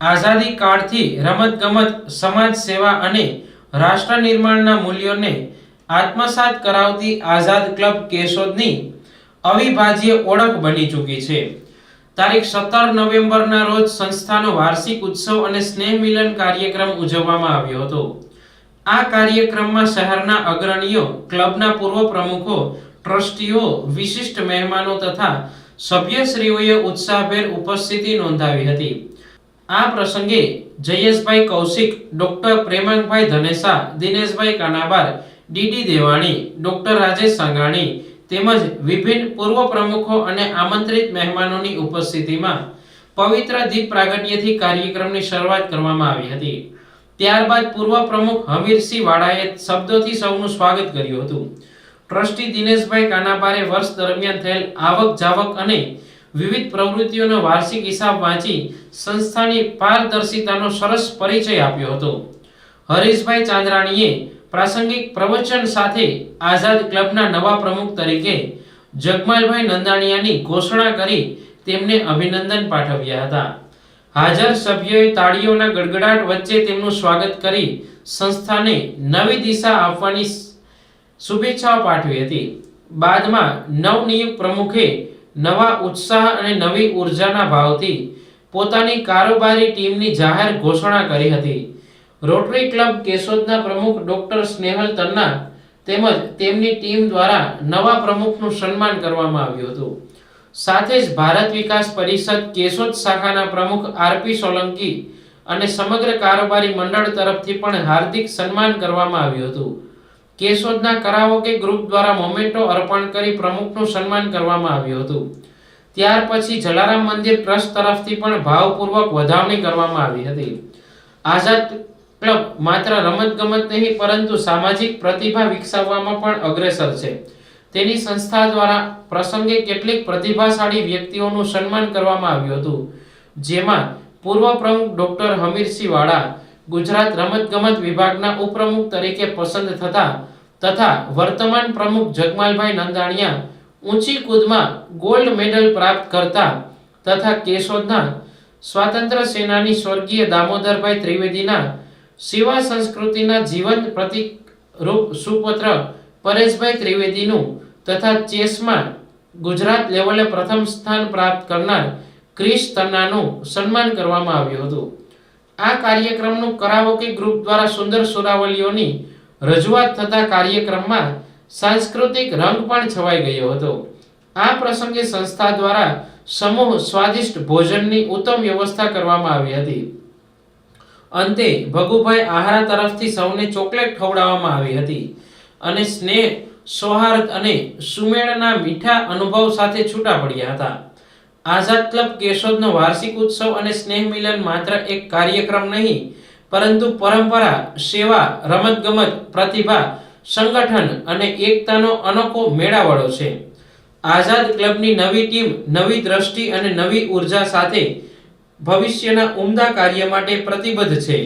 આઝાદી કાળથી રમતગમત સમાજ સેવા અને રાષ્ટ્ર નિર્માણના મૂલ્યોને આત્મસાત કરાવતી આઝાદ ક્લબ કેશોદની અવિભાજ્ય ઓળખ બની ચૂકી છે। તારીખ 17 નવેમ્બરના રોજ સંસ્થાનો વાર્ષિક ઉત્સવ અને સ્નેહ મિલન કાર્યક્રમ ઉજવવામાં આવ્યો હતો। આ કાર્યક્રમમાં શહેરના અગ્રણીઓ, ક્લબના પૂર્વ પ્રમુખો, ટ્રસ્ટીઓ, વિશિષ્ટ મહેમાનો તથા સભ્યશ્રીઓએ ઉત્સાહભેર ઉપસ્થિતિ નોંધાવી હતી। આ પ્રસંગે જયેશભાઈ કૌશિક, ડોક્ટર પ્રેમાંકભાઈ ધનેસા, દિનેશભાઈ કાનાબાર, ડીડી દેવાણી, ડોક્ટર રાજેશ સાંગાણી તેમજ વિભિન્ન પૂર્વ પ્રમુખો અને આમંત્રિત મહેમાનોની ઉપસ્થિતિમાં પવિત્ર દીપ પ્રાગટ્યથી કાર્યક્રમની શરૂઆત કરવામાં આવી હતી। ત્યારબાદ પૂર્વ પ્રમુખ હમીરસિંહ વાળાએ શબ્દોથી સૌનું સ્વાગત કર્યું હતું। ટ્રસ્ટી દિનેશભાઈ કાનાબારે વર્ષ દરમિયાન થયેલ આવક જાવક અને વિવિધ પ્રવૃત્તિઓનો વાર્ષિક હિસાબ વાંચી સંસ્થાની પારદર્શિતાનો સરસ પરિચય આપ્યો હતો। હરીશભાઈ ચાંદ્રાણીએ પ્રાસંગિક પ્રવચન સાથે આઝાદ ક્લબના નવા પ્રમુખ તરીકે જગમાલભાઈ નંદાણીયાની ઘોષણા કરી તેમને અભિનંદન પાઠવ્યા હતા। હાજર સભ્યોએ તાળીઓના ગડગડાટ વચ્ચે તેમનું સ્વાગત કરી સંસ્થાને નવી દિશા આપવાની શુભેચ્છાઓ પાઠવી હતી। બાદમાં નવનિયુક્ત પ્રમુખે નવા ઉત્સાહ અને નવી ઉર્જાના ભાવથી પોતાની કારોબારી ટીમની જાહેર ઘોષણા કરી હતી। રોટરી ક્લબ કેશોદના પ્રમુખ ડોક્ટર સ્નેહલ તન્ના તેમજ તેમની ટીમ દ્વારા નવા પ્રમુખનું સન્માન કરવામાં આવ્યું હતું। સાથે જ ભારત વિકાસ પરિષદ કેશોદ શાખાના પ્રમુખ આરપી સોલંકી અને સમગ્ર કારોબારી મંડળ તરફથી પણ હાર્દિક સન્માન કરવામાં આવ્યું હતું। કેશોદના કરાઓકે ગ્રુપ દ્વારા મોમેન્ટો અર્પણ કરી પ્રમુખનું સન્માન કરવામાં આવ્યું હતું। ત્યાર પછી જલારામ મંદિર ટ્રસ્ટ તરફથી પણ ભાવપૂર્વક વધામણી કરવામાં આવી હતી। આઝાદ ક્લબ માત્ર રમતગમત નહીં પરંતુ સામાજિક પ્રતિભા વિકસાવવામાં પણ અગ્રેસર છે। તેની સંસ્થા દ્વારા પ્રસંગે કેટલીક પ્રતિભાશાળી વ્યક્તિઓનું સન્માન કરવામાં આવ્યું હતું, જેમાં પૂર્વ પ્રમુખ ડોક્ટર હમીરસિંહ વાળા ગુજરાત રમતગમત વિભાગના ઉપપ્રમુખ તરીકે પસંદ થતા તથા વર્તમાન પ્રમુખ જગમાલભાઈ નંદાણીયા ઊંચી કૂદમાં ગોલ્ડ મેડલ પ્રાપ્ત કરતા તથા કેશોદના સ્વાતંત્ર્ય સેનાની સ્વર્ગીય દામોદરભાઈ ત્રિવેદીના સેવા સંસ્કૃતિના જીવંત પ્રતીક રૂપ સુપુત્ર પરેશભાઈ ત્રિવેદીનું તથા ચેસમાં ગુજરાત લેવલે પ્રથમ સ્થાન પ્રાપ્ત કરનાર ક્રિશ તન્નાનું સન્માન કરવામાં આવ્યું હતું। આ કાર્યક્રમનું કરાઓકે ગ્રુપ દ્વારા સુંદર સુરાવલીઓની રજૂઆત થતા કાર્યક્રમમાં સાંસ્કૃતિક રંગ પણ છવાઈ ગયો હતો। આ પ્રસંગે સંસ્થા દ્વારા સમૂહ સ્વાદિષ્ટ ભોજનની ઉત્તમ વ્યવસ્થા કરવામાં આવી હતી। અંતે ભગુભાઈ આહારા તરફથી સૌને ચોકલેટ ખવડાવવામાં આવી હતી અને સ્નેહ, સૌહાર્દ અને સુમેળના મીઠા અનુભવ સાથે છૂટા પડ્યા હતા। આઝાદ ક્લબ કેશોદનો વાર્ષિક ઉત્સવ અને સ્નેહ મિલન માત્ર એક કાર્યક્રમ નહીં પરંતુ પરંપરા, સેવા, રમતગમત, પ્રતિભા, સંગઠન અને એકતાનો અનોખો મેળાવડો છે। આઝાદ ક્લબની નવી ટીમ નવી દ્રષ્ટિ અને નવી ઉર્જા સાથે ભવિષ્યના ઉમદા કાર્ય માટે પ્રતિબદ્ધ છે।